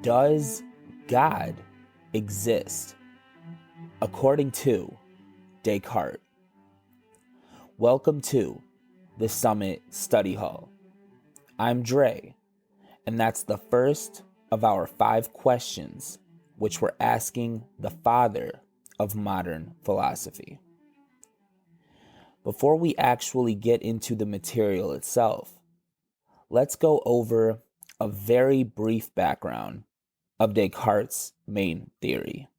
Does God exist? According to Descartes. Welcome to the Summit Study Hall. I'm Dre, and that's the first of our 5 questions which we're asking the father of modern philosophy. Before we actually get into the material itself, let's go over a very brief background of Descartes' main theory.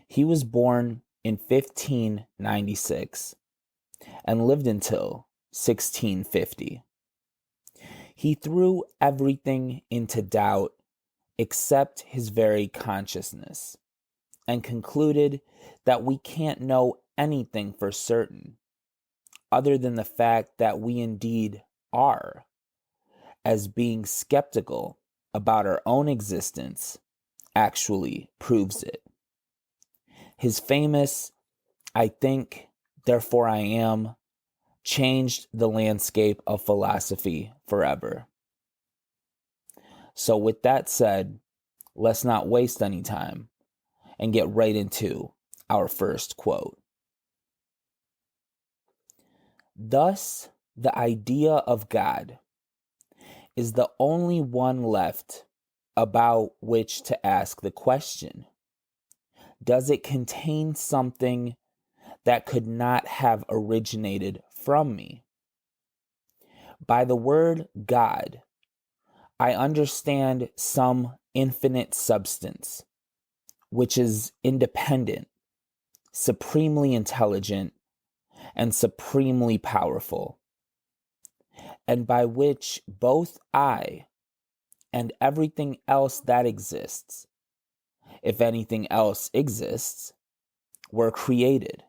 He was born in 1596 and lived until 1650. He threw everything into doubt except his very consciousness and concluded that we can't know anything for certain other than the fact that we indeed are, as being skeptical about our own existence actually proves it. His famous, "I think, therefore I am," changed the landscape of philosophy forever. So with that said, let's not waste any time and get right into our first quote. Thus, the idea of God is the only one left about which to ask the question, does it contain something that could not have originated from me? By the word God, I understand some infinite substance, which is independent, supremely intelligent, and supremely powerful, and by which both I and everything else that exists, if anything else exists, were created.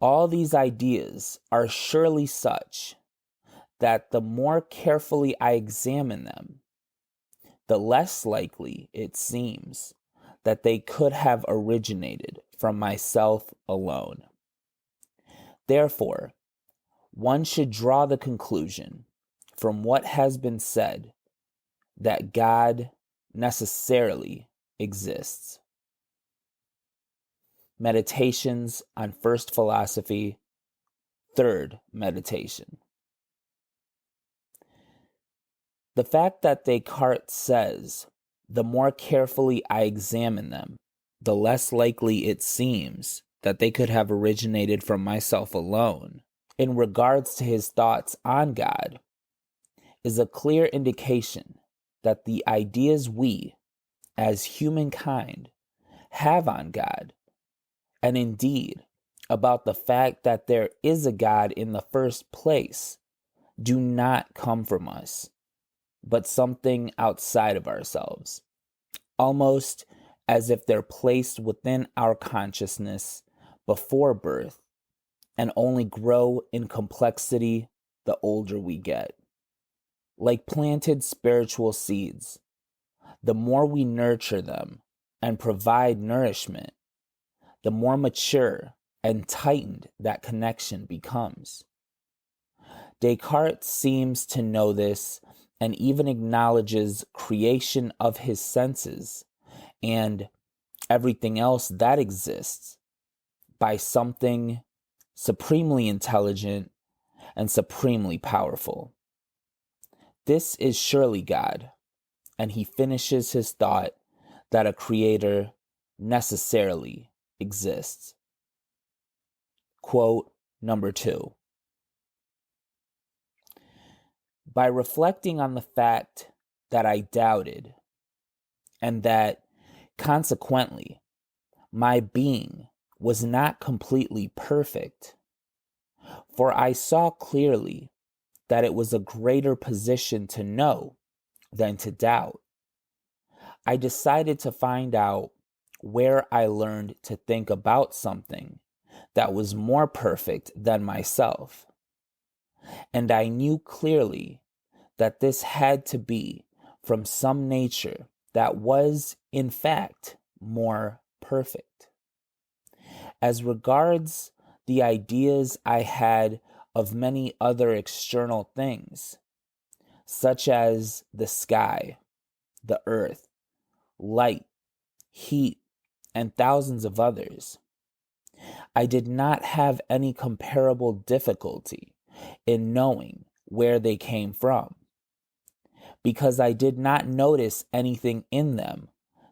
All these ideas are surely such that the more carefully I examine them, the less likely it seems that they could have originated from myself alone. Therefore, one should draw the conclusion from what has been said that God necessarily exists. Meditations on First Philosophy, Third Meditation. The fact that Descartes says, the more carefully I examine them, the less likely it seems that they could have originated from myself alone, in regards to his thoughts on God, is a clear indication that the ideas we, as humankind, have on God, and indeed about the fact that there is a God in the first place, do not come from us, but something outside of ourselves, almost as if they're placed within our consciousness before birth and only grow in complexity the older we get. Like planted spiritual seeds, the more we nurture them and provide nourishment, the more mature and tightened that connection becomes. Descartes seems to know this and even acknowledges creation of his senses and everything else that exists by something supremely intelligent and supremely powerful. This is surely God, and he finishes his thought that a creator necessarily exists. Quote number 2. By reflecting on the fact that I doubted, and that, consequently, my being was not completely perfect, for I saw clearly that it was a greater position to know than to doubt, I decided to find out where I learned to think about something that was more perfect than myself. And I knew clearly that this had to be from some nature that was, in fact, more perfect. As regards the ideas I had of many other external things, such as the sky the earth, light, heat, and thousands of others. I did not have any comparable difficulty in knowing where they came from, because I did not notice anything in them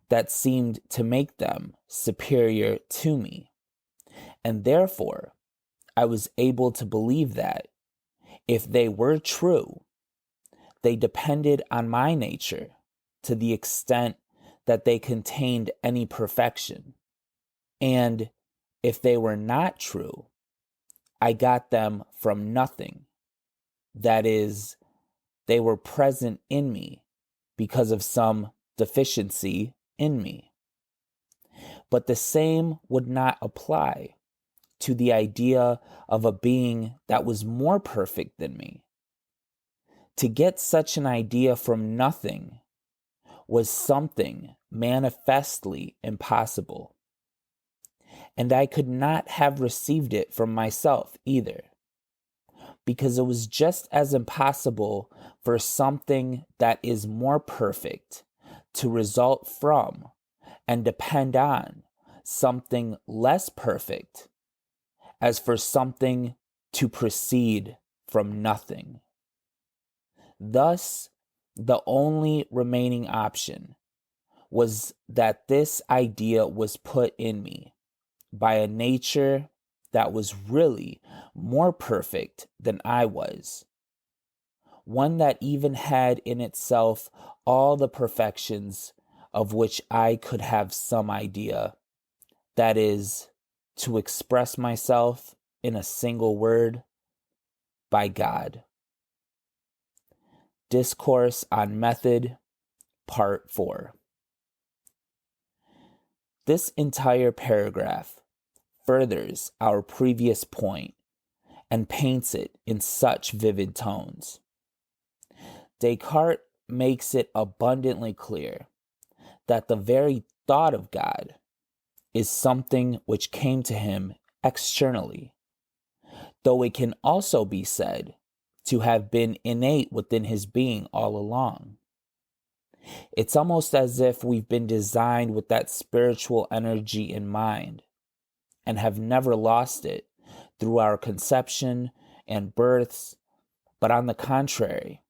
that seemed to make them superior to me. And therefore, I was able to believe that if they were true, they depended on my nature to the extent that they contained any perfection. And if they were not true, I got them from nothing. That is, they were present in me because of some deficiency in me. But the same would not apply to the idea of a being that was more perfect than me. To get such an idea from nothing was something manifestly impossible. And I could not have received it from myself either, because it was just as impossible for something that is more perfect to result from and depend on something less perfect as for something to proceed from nothing. Thus, the only remaining option was that this idea was put in me by a nature that was really more perfect than I was, one that even had in itself all the perfections of which I could have some idea, that is, to express myself in a single word, by God. Discourse on Method, Part 4. This entire paragraph furthers our previous point and paints it in such vivid tones. Descartes makes it abundantly clear that the very thought of God is something which came to him externally, though it can also be said to have been innate within his being all along. It's almost as if we've been designed with that spiritual energy in mind and have never lost it through our conception and births, but on the contrary,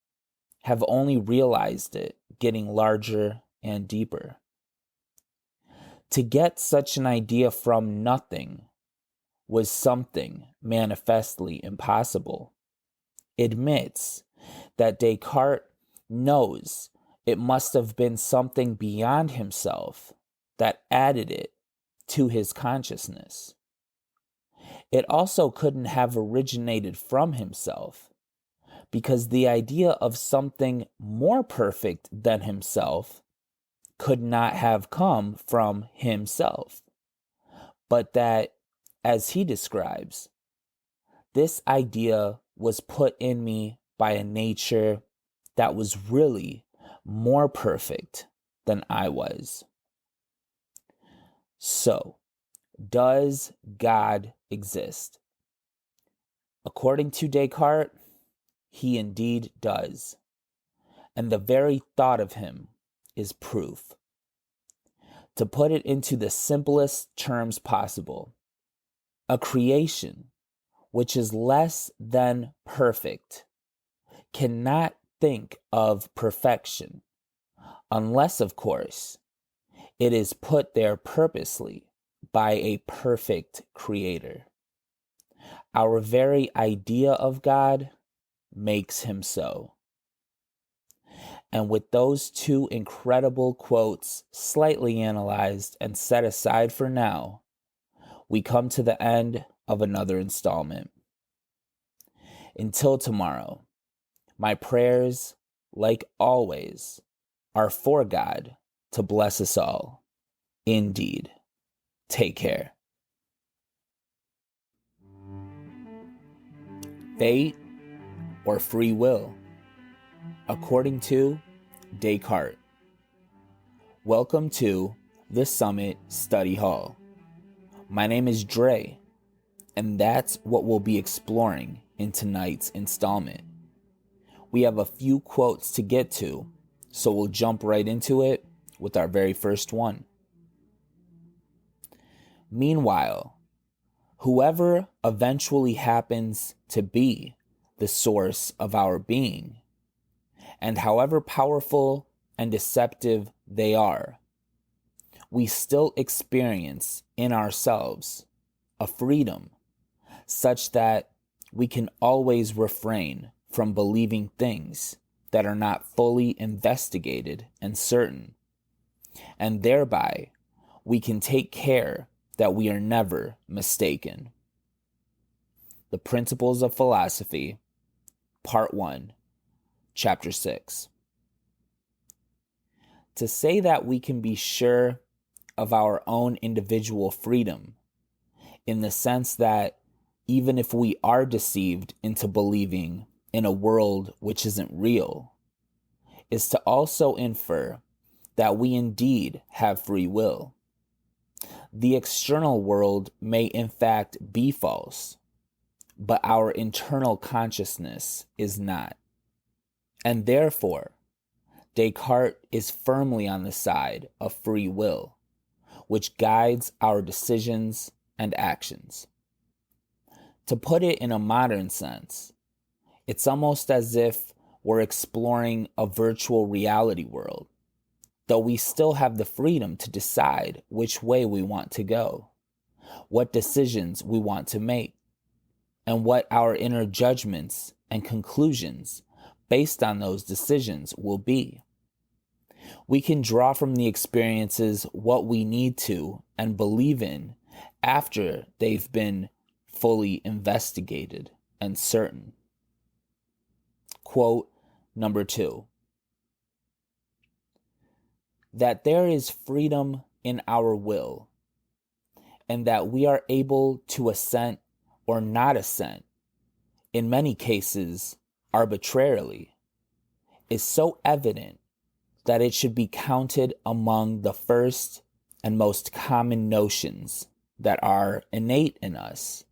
have only realized it getting larger and deeper. To get such an idea from nothing was something manifestly impossible. Admits that Descartes knows it must have been something beyond himself that added it to his consciousness. It also couldn't have originated from himself, because the idea of something more perfect than himself could not have come from himself, but that, as he describes, this idea was put in me by a nature that was really more perfect than I was. So, does God exist? According to Descartes, he indeed does, and the very thought of him is proof. To put it into the simplest terms possible, a creation which is less than perfect cannot think of perfection, unless, of course, it is put there purposely by a perfect creator. Our very idea of God makes him so. And with those two incredible quotes slightly analyzed and set aside for now, we come to the end of another installment. Until tomorrow, my prayers, like always, are for God to bless us all. Indeed. Take care. Fate or free will? According to Descartes. Welcome to the Summit Study Hall. My name is Dre, and that's what we'll be exploring in tonight's installment. We have a few quotes to get to, So we'll jump right into it with our very first one. Meanwhile, whoever eventually happens to be the source of our being, and however powerful and deceptive they are, we still experience in ourselves a freedom such that we can always refrain from believing things that are not fully investigated and certain, and thereby we can take care that we are never mistaken. The Principles of Philosophy, Part 1, Chapter 6. To say that we can be sure of our own individual freedom, in the sense that even if we are deceived into believing in a world which isn't real, is to also infer that we indeed have free will. The external world may in fact be false, but our internal consciousness is not. And therefore, Descartes is firmly on the side of free will, which guides our decisions and actions. To put it in a modern sense, it's almost as if we're exploring a virtual reality world, though we still have the freedom to decide which way we want to go, what decisions we want to make, and what our inner judgments and conclusions based on those decisions will be. We can draw from the experiences what we need to and believe in after they've been fully investigated and certain. Quote number 2. That there is freedom in our will, and that we are able to assent or not assent, in many cases arbitrarily, is so evident that it should be counted among the first and most common notions that are innate in us.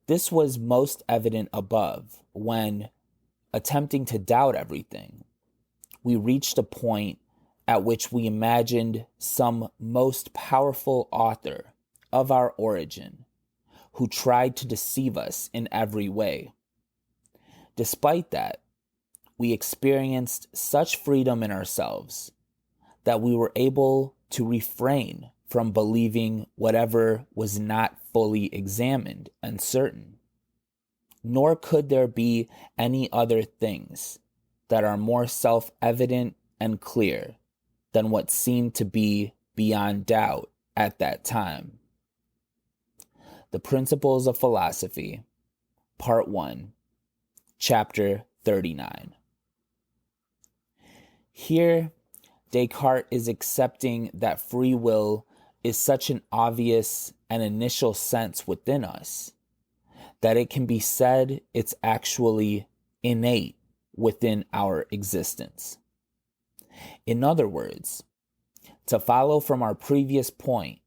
This was most evident above when, attempting to doubt everything, we reached a point at which we imagined some most powerful author of our origin who tried to deceive us in every way. Despite that, we experienced such freedom in ourselves that we were able to refrain from believing whatever was not fully examined and certain. Nor could there be any other things that are more self-evident and clear than what seemed to be beyond doubt at that time. The Principles of Philosophy, Part 1, Chapter 39. Here, Descartes is accepting that free will is such an obvious and initial sense within us that it can be said it's actually innate within our existence. In other words, to follow from our previous point,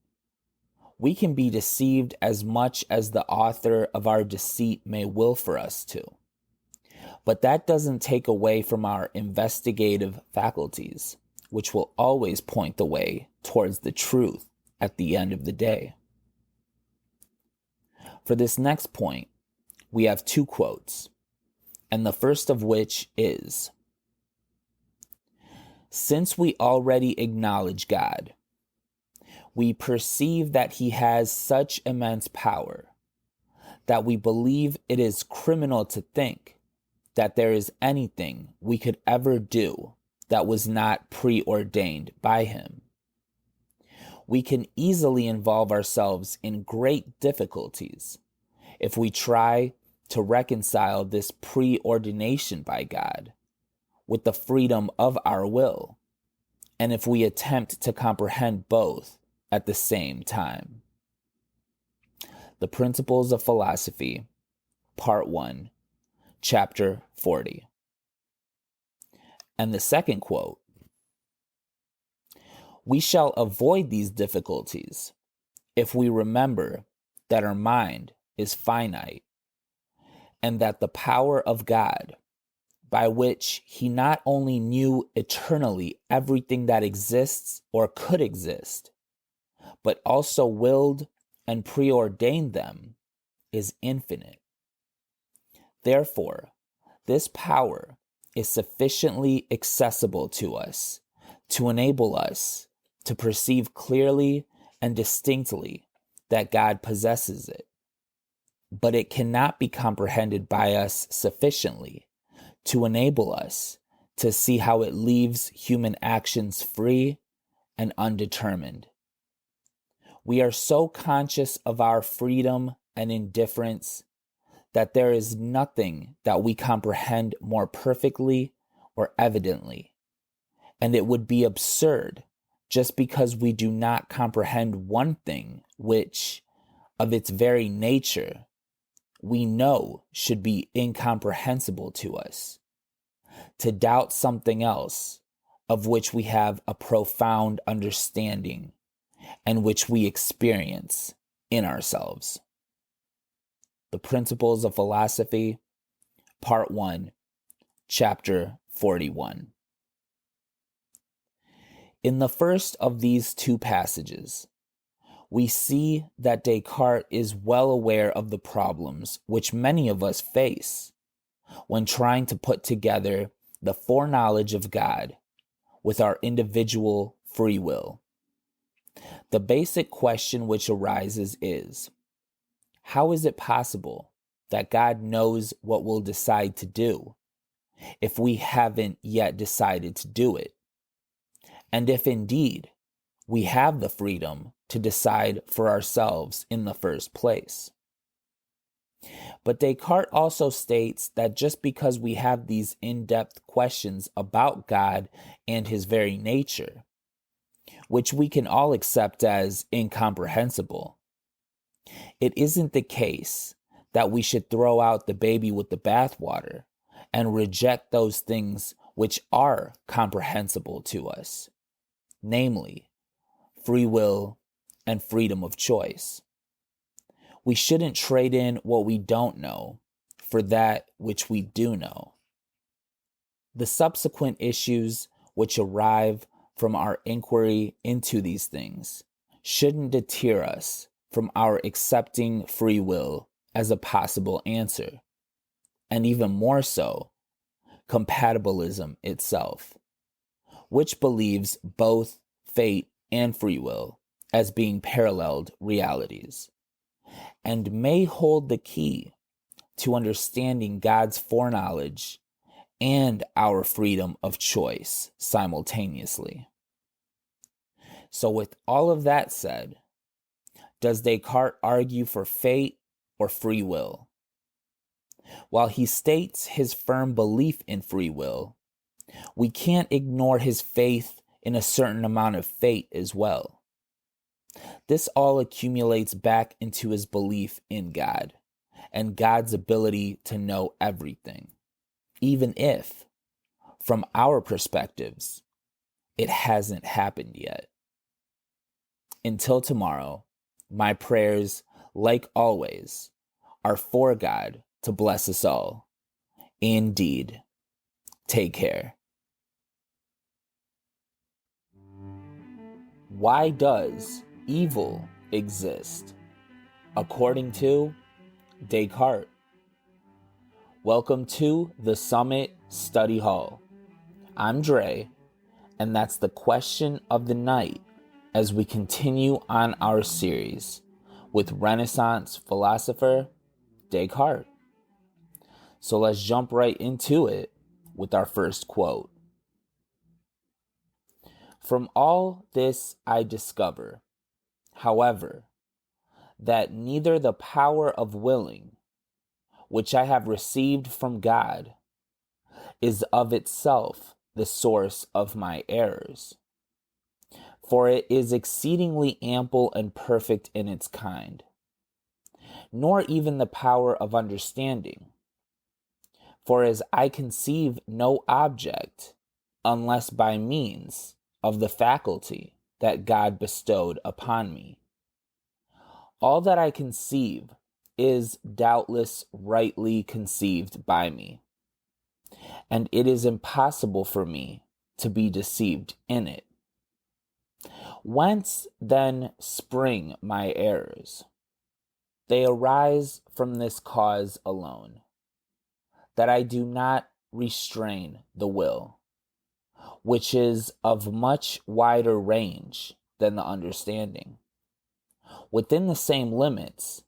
we can be deceived as much as the author of our deceit may will for us to. But that doesn't take away from our investigative faculties, which will always point the way towards the truth at the end of the day. For this next point, we have 2 quotes, and the first of which is, "Since we already acknowledge God, we perceive that he has such immense power that we believe it is criminal to think that there is anything we could ever do that was not preordained by him. We can easily involve ourselves in great difficulties if we try to reconcile this preordination by God with the freedom of our will, and if we attempt to comprehend both at the same time." The Principles of Philosophy, Part 1, Chapter 40. And the second quote, "We shall avoid these difficulties if we remember that our mind is finite, and that the power of God, by which he not only knew eternally everything that exists or could exist, but also willed and preordained them, is infinite. Therefore, this power is sufficiently accessible to us to enable us to perceive clearly and distinctly that God possesses it. But it cannot be comprehended by us sufficiently to enable us to see how it leaves human actions free and undetermined. We are so conscious of our freedom and indifference that there is nothing that we comprehend more perfectly or evidently, and it would be absurd just because we do not comprehend one thing which, of its very nature, we know should be incomprehensible to us, to doubt something else of which we have a profound understanding and which we experience in ourselves. The Principles of Philosophy, Part 1, Chapter 41. In the first of these two passages, we see that Descartes is well aware of the problems which many of us face when trying to put together the foreknowledge of God with our individual free will. The basic question which arises is, how is it possible that God knows what we'll decide to do if we haven't yet decided to do it? And if indeed we have the freedom to decide for ourselves in the first place. But Descartes also states that just because we have these in-depth questions about God and his very nature, which we can all accept as incomprehensible, it isn't the case that we should throw out the baby with the bathwater and reject those things which are comprehensible to us, namely, free will and freedom of choice. We shouldn't trade in what we don't know for that which we do know. The subsequent issues which arrive from our inquiry into these things shouldn't deter us from our accepting free will as a possible answer, and even more so, compatibilism itself, which believes both fate and free will as being paralleled realities, and may hold the key to understanding God's foreknowledge and our freedom of choice simultaneously. So with all of that said, does Descartes argue for fate or free will? While he states his firm belief in free will, we can't ignore his faith in a certain amount of fate as well. This all accumulates back into his belief in God and God's ability to know everything, even if, from our perspectives, it hasn't happened yet. Until tomorrow, my prayers, like always, are for God to bless us all. Indeed. Take care. Why does evil exist? According to Descartes. Welcome to the Summit Study Hall. I'm Dre, and that's the question of the night as we continue on our series with Renaissance philosopher Descartes. So let's jump right into it with our first quote. From all this I discover, however, that neither the power of willing, which I have received from God, is of itself the source of my errors, for it is exceedingly ample and perfect in its kind, nor even the power of understanding, for as I conceive no object unless by means of the faculty that God bestowed upon me. All that I conceive is doubtless rightly conceived by me, and it is impossible for me to be deceived in it. Whence then spring my errors? They arise from this cause alone, that I do not restrain the will, which is of much wider range than the understanding, within the same limits,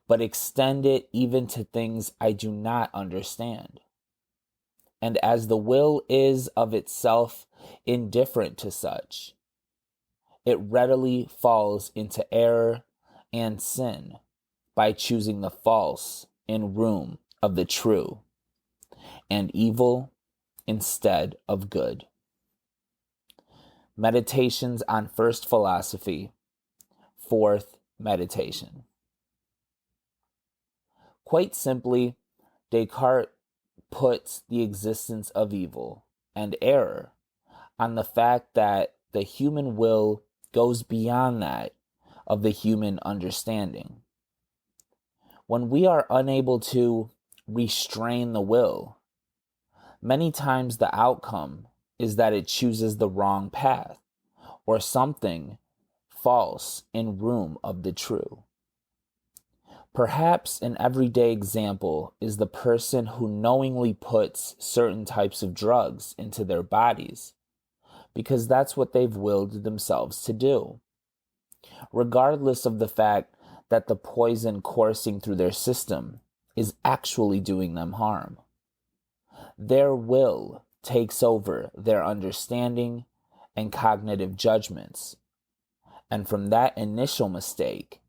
but extend it even to things I do not understand. And as the will is of itself indifferent to such, it readily falls into error and sin by choosing the false in room of the true, and evil instead of good. Meditations on First Philosophy, Fourth Meditation. Quite simply, Descartes puts the existence of evil and error on the fact that the human will goes beyond that of the human understanding. When we are unable to restrain the will, many times the outcome is that it chooses the wrong path or something false in room of the true. Perhaps an everyday example is the person who knowingly puts certain types of drugs into their bodies because that's what they've willed themselves to do, regardless of the fact that the poison coursing through their system is actually doing them harm. Their will takes over their understanding and cognitive judgments, and from that initial mistake,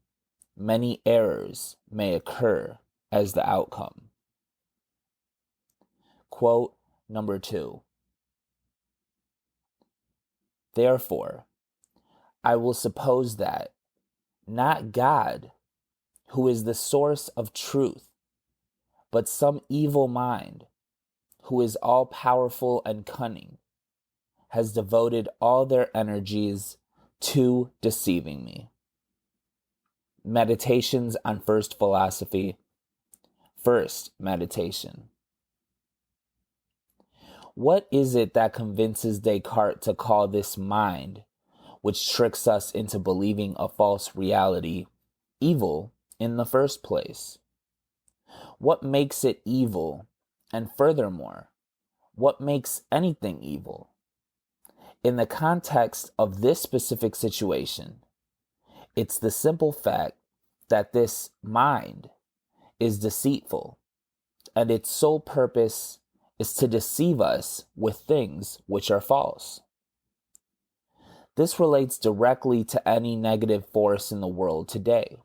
many errors may occur as the outcome. Quote number 2. Therefore, I will suppose that not God, who is the source of truth, but some evil mind, who is all-powerful and cunning, has devoted all their energies to deceiving me. Meditations on First Philosophy, First Meditation. What is it that convinces Descartes to call this mind, which tricks us into believing a false reality, evil in the first place? What makes it evil? And furthermore, what makes anything evil? In the context of this specific situation, it's the simple fact that this mind is deceitful, and its sole purpose is to deceive us with things which are false. This relates directly to any negative force in the world today.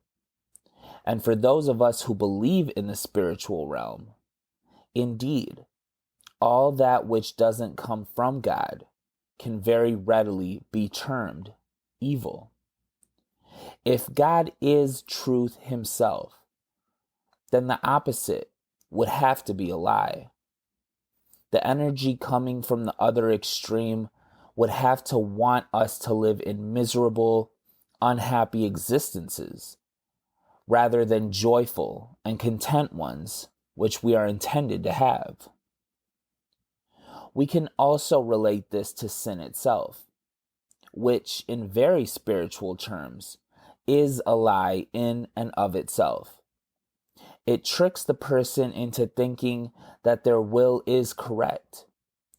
And for those of us who believe in the spiritual realm, indeed, all that which doesn't come from God can very readily be termed evil. If God is truth himself, then the opposite would have to be a lie. The energy coming from the other extreme would have to want us to live in miserable, unhappy existences, rather than joyful and content ones, which we are intended to have. We can also relate this to sin itself, which, in very spiritual terms, is a lie in and of itself. It tricks the person into thinking that their will is correct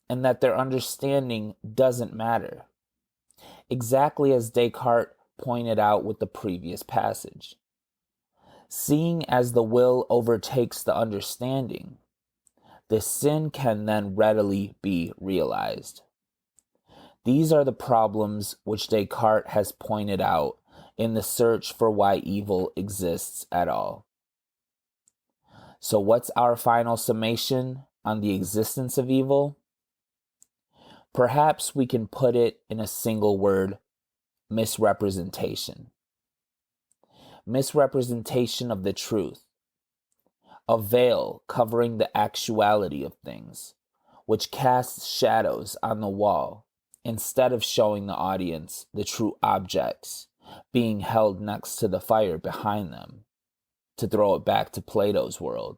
and that their understanding doesn't matter, exactly as Descartes pointed out with the previous passage. Seeing as the will overtakes the understanding, the sin can then readily be realized. These are the problems which Descartes has pointed out in the search for why evil exists at all. So what's our final summation on the existence of evil? Perhaps we can put it in a single word: misrepresentation. Misrepresentation of the truth. A veil covering the actuality of things, which casts shadows on the wall instead of showing the audience the true objects being held next to the fire behind them, to throw it back to Plato's world.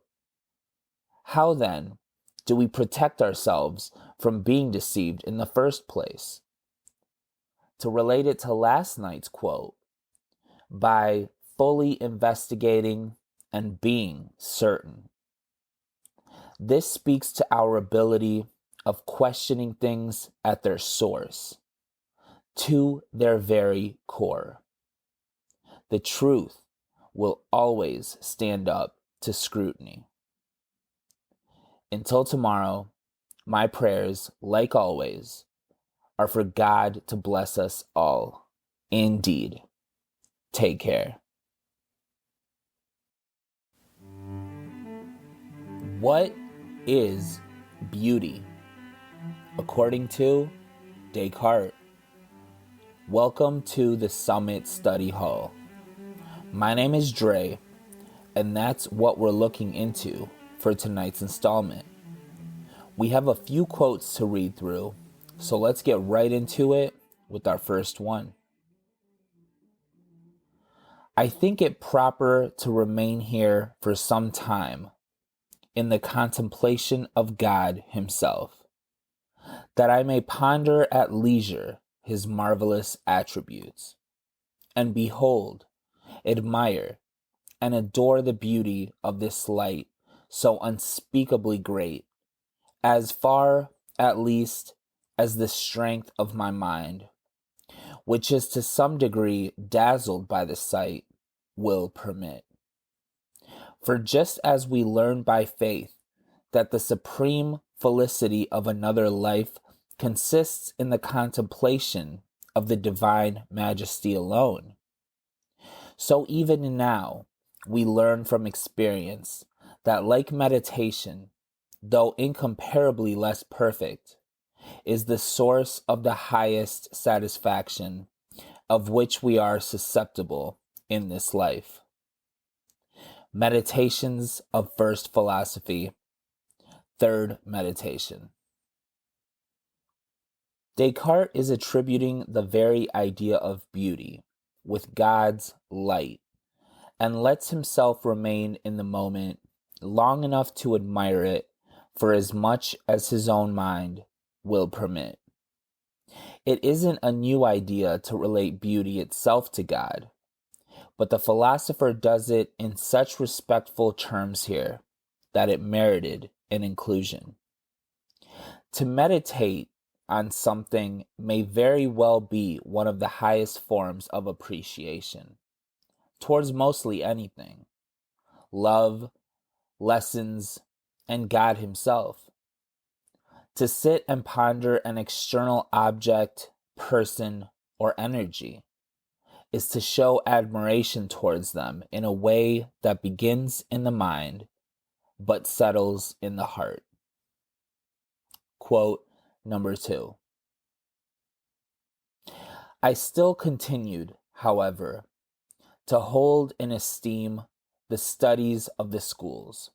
How then do we protect ourselves from being deceived in the first place? To relate it to last night's quote, by fully investigating and being certain. This speaks to our ability of questioning things at their source, to their very core. The truth will always stand up to scrutiny. Until tomorrow, my prayers, like always, are for God to bless us all. Indeed. Take care. What is beauty? According to Descartes. Welcome to the Summit Study Hall. My name is Dre, and that's what we're looking into for tonight's installment. We have a few quotes to read through, so let's get right into it with our first one. I think it proper to remain here for some time in the contemplation of God himself, that I may ponder at leisure his marvelous attributes, and behold, admire, and adore the beauty of this light so unspeakably great, as far, at least, as the strength of my mind, which is to some degree dazzled by the sight, will permit. For just as we learn by faith that the supreme felicity of another life consists in the contemplation of the divine majesty alone, so even now we learn from experience that like meditation, though incomparably less perfect, is the source of the highest satisfaction of which we are susceptible in this life. Meditations of First Philosophy, Third Meditation. Descartes is attributing the very idea of beauty with God's light, and lets himself remain in the moment long enough to admire it for as much as his own mind will permit. It isn't a new idea to relate beauty itself to God, but the philosopher does it in such respectful terms here that it merited an inclusion. To meditate on something may very well be one of the highest forms of appreciation towards mostly anything: love, lessons, and God himself. To sit and ponder an external object, person, or energy is to show admiration towards them in a way that begins in the mind, but settles in the heart. Quote number 2. I still continued, however, to hold in esteem the studies of the schools.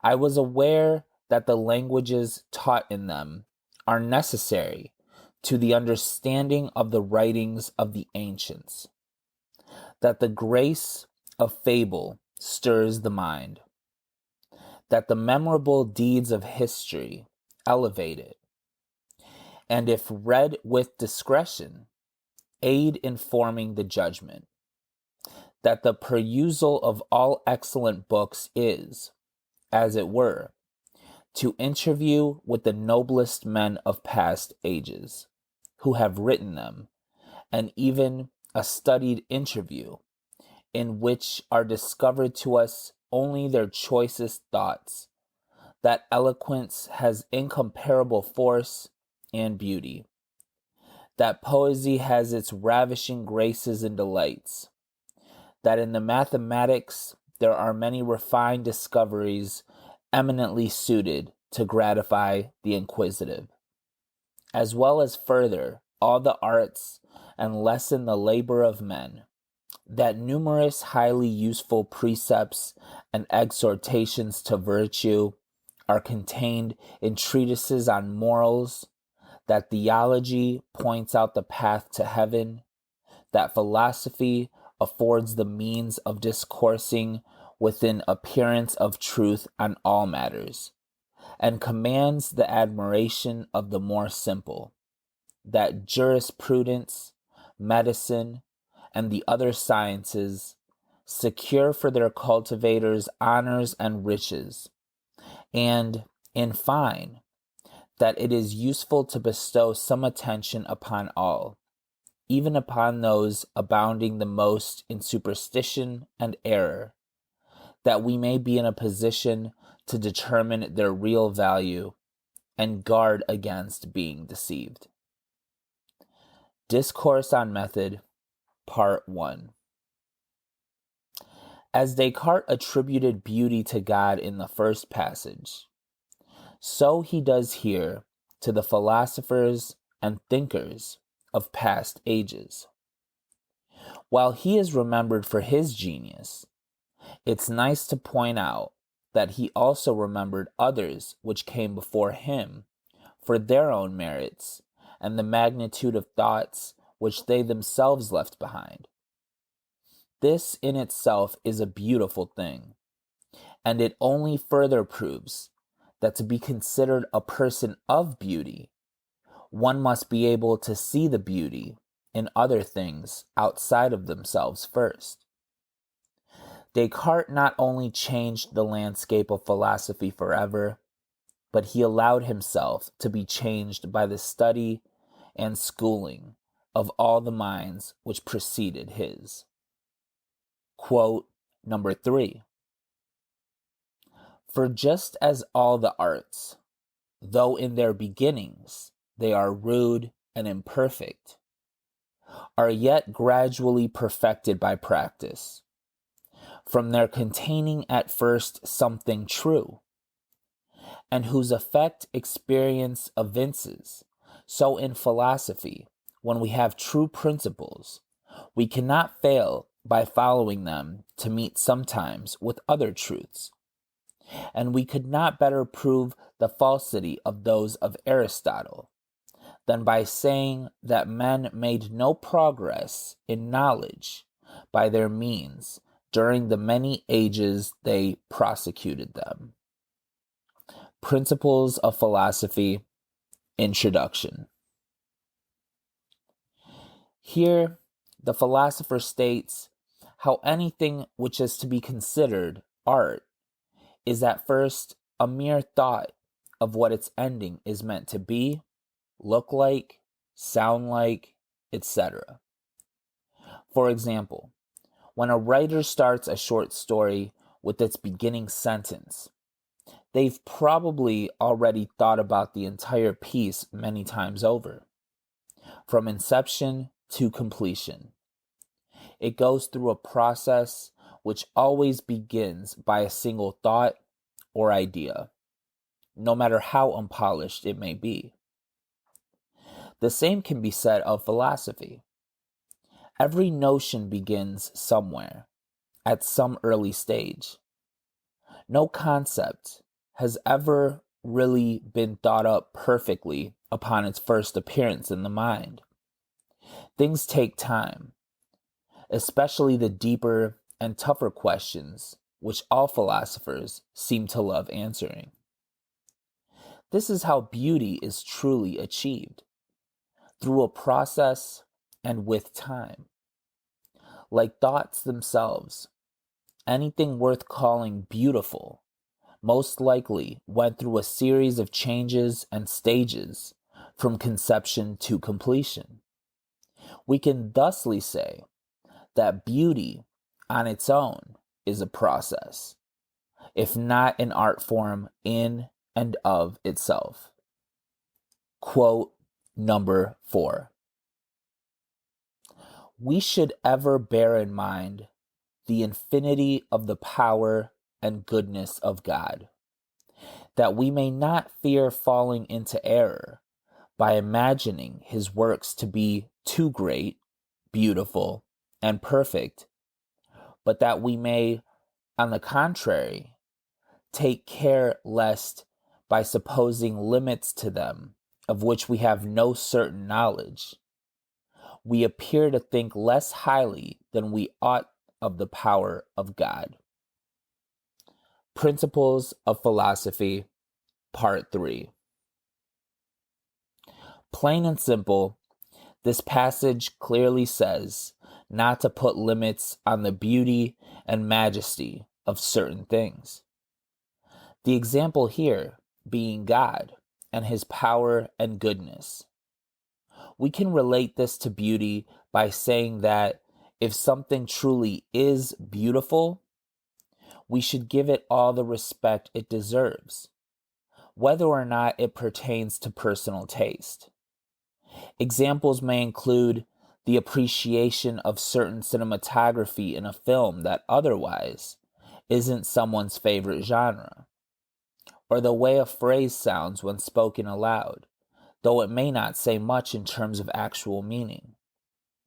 I was aware that the languages taught in them are necessary to the understanding of the writings of the ancients, that the grace of fable stirs the mind, that the memorable deeds of history elevate it, and if read with discretion, aid in forming the judgment, that the perusal of all excellent books is, as it were, to interview with the noblest men of past ages, who have written them, and even a studied interview, in which are discovered to us only their choicest thoughts, that eloquence has incomparable force and beauty, that poesy has its ravishing graces and delights, that in the mathematics there are many refined discoveries eminently suited to gratify the inquisitive, as well as further all the arts and lessen the labor of men, that numerous highly useful precepts and exhortations to virtue are contained in treatises on morals, that theology points out the path to heaven, that philosophy affords the means of discoursing with an appearance of truth on all matters, and commands the admiration of the more simple, that jurisprudence, medicine, and the other sciences secure for their cultivators honors and riches, and, in fine, that it is useful to bestow some attention upon all, even upon those abounding the most in superstition and error, that we may be in a position to determine their real value and guard against being deceived. Discourse on Method, Part 1. As Descartes attributed beauty to God in the first passage, so he does here to the philosophers and thinkers of past ages. While he is remembered for his genius, it's nice to point out that he also remembered others which came before him for their own merits and the magnitude of thoughts which they themselves left behind. This in itself is a beautiful thing, and it only further proves that to be considered a person of beauty, one must be able to see the beauty in other things outside of themselves first. Descartes not only changed the landscape of philosophy forever, but he allowed himself to be changed by the study and schooling of all the minds which preceded his. Quote number 3. For just as all the arts, though in their beginnings they are rude and imperfect, are yet gradually perfected by practice, from their containing at first something true, and whose effect experience evinces, so in philosophy, when we have true principles, we cannot fail by following them to meet sometimes with other truths. And we could not better prove the falsity of those of Aristotle than by saying that men made no progress in knowledge by their means during the many ages they prosecuted them. Principles of Philosophy, Introduction. Here, the philosopher states how anything which is to be considered art is at first a mere thought of what its ending is meant to be, look like, sound like, etc. For example, when a writer starts a short story with its beginning sentence, they've probably already thought about the entire piece many times over, from inception to completion. It goes through a process which always begins by a single thought or idea, no matter how unpolished it may be. The same can be said of philosophy. Every notion begins somewhere, at some early stage. No concept has ever really been thought up perfectly upon its first appearance in the mind. Things take time, especially the deeper and tougher questions which all philosophers seem to love answering. This is how beauty is truly achieved, through a process and with time. Like thoughts themselves, anything worth calling beautiful most likely went through a series of changes and stages from conception to completion. We can thusly say that beauty on its own is a process, if not an art form in and of itself. Quote number 4. We should ever bear in mind the infinity of the power and goodness of God, that we may not fear falling into error by imagining his works to be too great, beautiful, and perfect, but that we may, on the contrary, take care lest, by supposing limits to them of which we have no certain knowledge, we appear to think less highly than we ought of the power of God. Principles of Philosophy, Part 3. Plain and simple, this passage clearly says not to put limits on the beauty and majesty of certain things. The example here being God and his power and goodness. We can relate this to beauty by saying that if something truly is beautiful, we should give it all the respect it deserves, whether or not it pertains to personal taste. Examples may include the appreciation of certain cinematography in a film that otherwise isn't someone's favorite genre, or the way a phrase sounds when spoken aloud, though it may not say much in terms of actual meaning.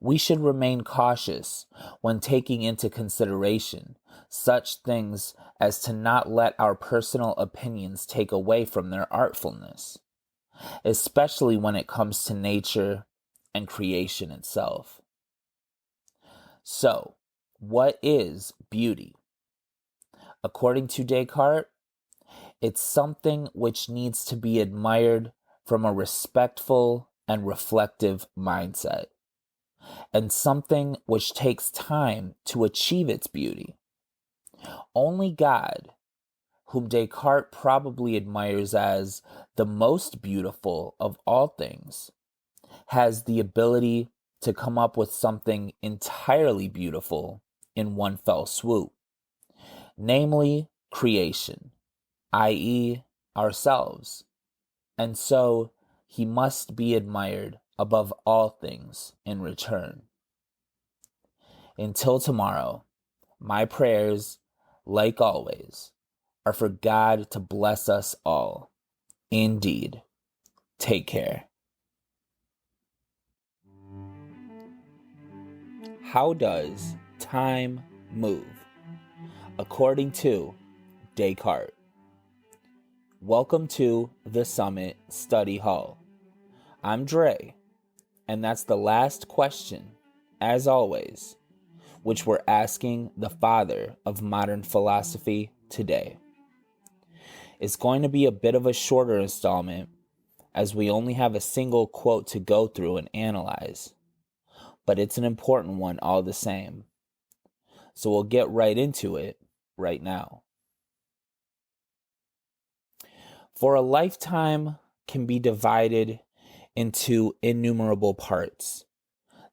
We should remain cautious when taking into consideration such things as to not let our personal opinions take away from their artfulness, especially when it comes to nature and creation itself. So, what is beauty? According to Descartes, it's something which needs to be admired from a respectful and reflective mindset, and something which takes time to achieve its beauty. Only God, whom Descartes probably admires as the most beautiful of all things, has the ability to come up with something entirely beautiful in one fell swoop, namely creation, i.e., ourselves. And so he must be admired above all things in return. Until tomorrow, my prayers, like always, are for God to bless us all. Indeed. Take care. How does time move? According to Descartes. Welcome to the Summit Study Hall. I'm Dre, and that's the last question, as always, which we're asking the father of modern philosophy today. It's going to be a bit of a shorter installment, as we only have a single quote to go through and analyze, but it's an important one all the same. So we'll get right into it right now. For a lifetime can be divided into innumerable parts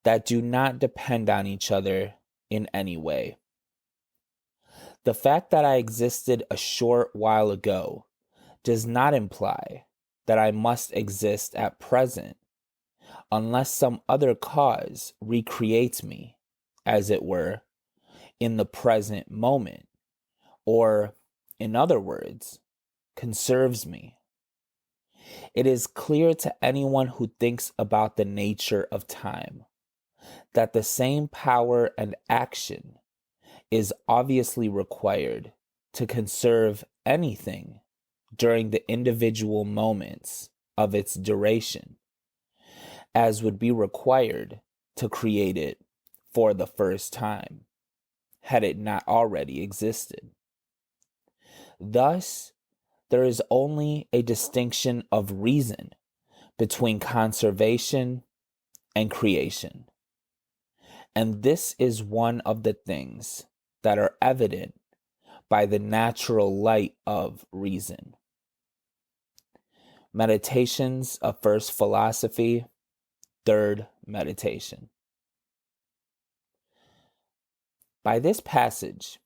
that do not depend on each other in any way. The fact that I existed a short while ago does not imply that I must exist at present unless some other cause recreates me, as it were, in the present moment, or, in other words, conserves me. It is clear to anyone who thinks about the nature of time that the same power and action is obviously required to conserve anything during the individual moments of its duration, as would be required to create it for the first time, had it not already existed. Thus, there is only a distinction of reason between conservation and creation. And this is one of the things that are evident by the natural light of reason. Meditations of First Philosophy, Third Meditation. By this passage,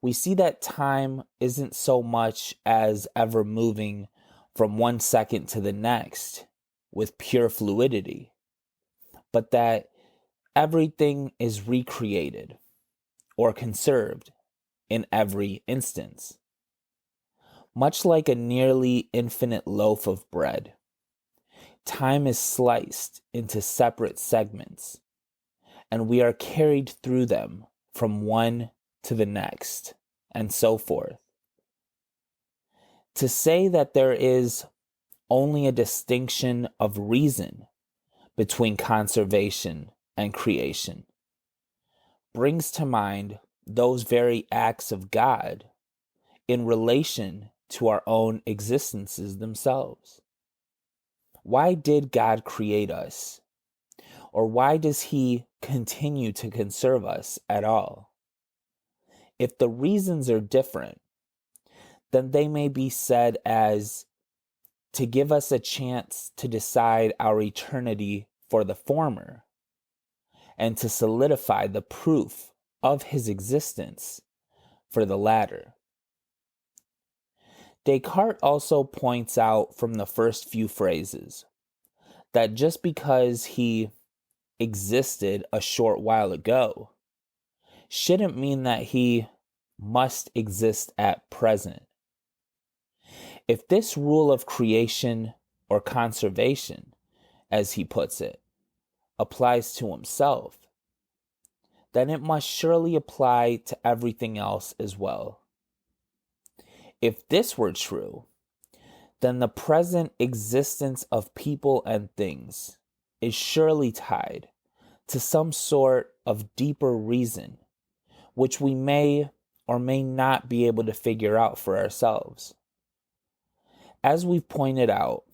we see that time isn't so much as ever moving from one second to the next with pure fluidity, but that everything is recreated or conserved in every instance. Much like a nearly infinite loaf of bread, time is sliced into separate segments, and we are carried through them from one to the next, and so forth. To say that there is only a distinction of reason between conservation and creation brings to mind those very acts of God in relation to our own existences themselves. Why did God create us? Or why does he continue to conserve us at all? If the reasons are different, then they may be said as to give us a chance to decide our eternity for the former, and to solidify the proof of his existence for the latter. Descartes also points out from the first few phrases that just because he existed a short while ago shouldn't mean that he must exist at present. If this rule of creation or conservation, as he puts it, applies to himself, then it must surely apply to everything else as well. If this were true, then the present existence of people and things is surely tied to some sort of deeper reason, which we may or may not be able to figure out for ourselves. As we've pointed out,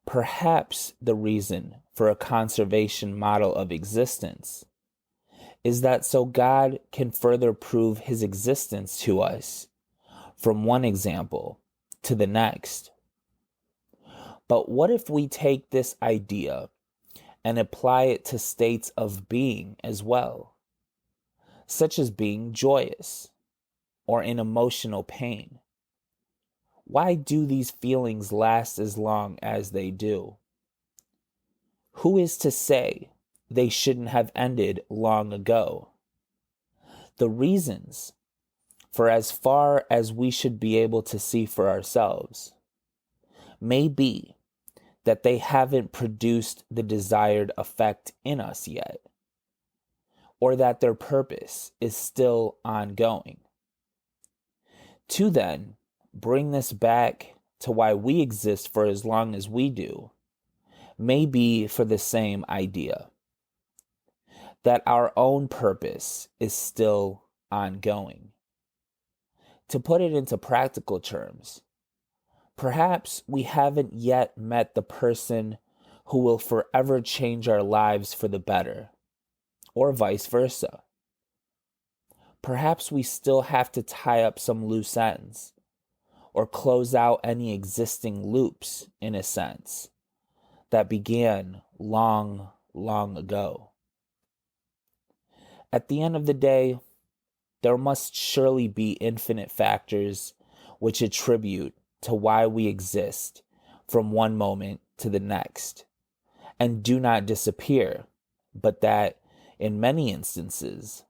perhaps the reason for a conservation model of existence is that so God can further prove his existence to us from one example to the next. But what if we take this idea and apply it to states of being as well, such as being joyous or in emotional pain? Why do these feelings last as long as they do? Who is to say they shouldn't have ended long ago? The reasons, for as far as we should be able to see for ourselves, may be that they haven't produced the desired effect in us yet, or that their purpose is still ongoing. To then bring this back to why we exist for as long as we do, may be for the same idea, that our own purpose is still ongoing. To put it into practical terms, perhaps we haven't yet met the person who will forever change our lives for the better, or vice versa. Perhaps we still have to tie up some loose ends, or close out any existing loops, in a sense, that began long, long ago. At the end of the day, there must surely be infinite factors which attribute to why we exist from one moment to the next, and do not disappear, but that, in many instances,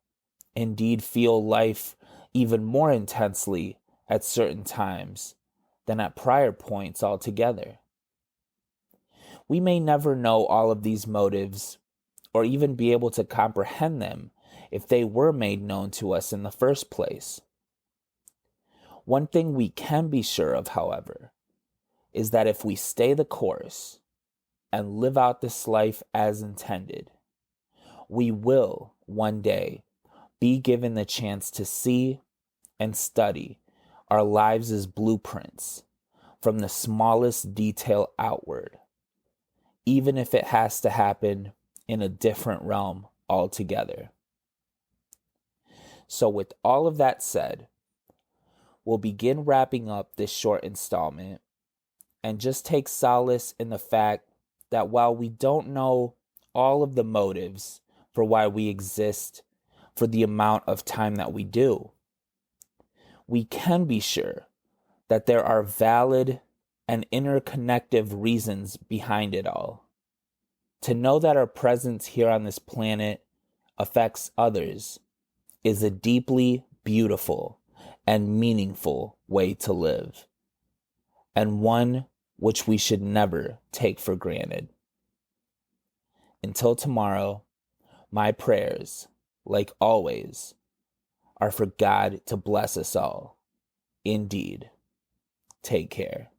indeed feel life even more intensely at certain times than at prior points altogether. We may never know all of these motives, or even be able to comprehend them if they were made known to us in the first place. One thing we can be sure of, however, is that if we stay the course and live out this life as intended, we will one day be given the chance to see and study our lives as blueprints from the smallest detail outward, even if it has to happen in a different realm altogether. So with all of that said, we'll begin wrapping up this short installment and just take solace in the fact that while we don't know all of the motives for why we exist for the amount of time that we do, we can be sure that there are valid and interconnective reasons behind it all. To know that our presence here on this planet affects others is a deeply beautiful and meaningful way to live, and one which we should never take for granted. Until tomorrow, my prayers, like always, are for God to bless us all. Indeed. Take care.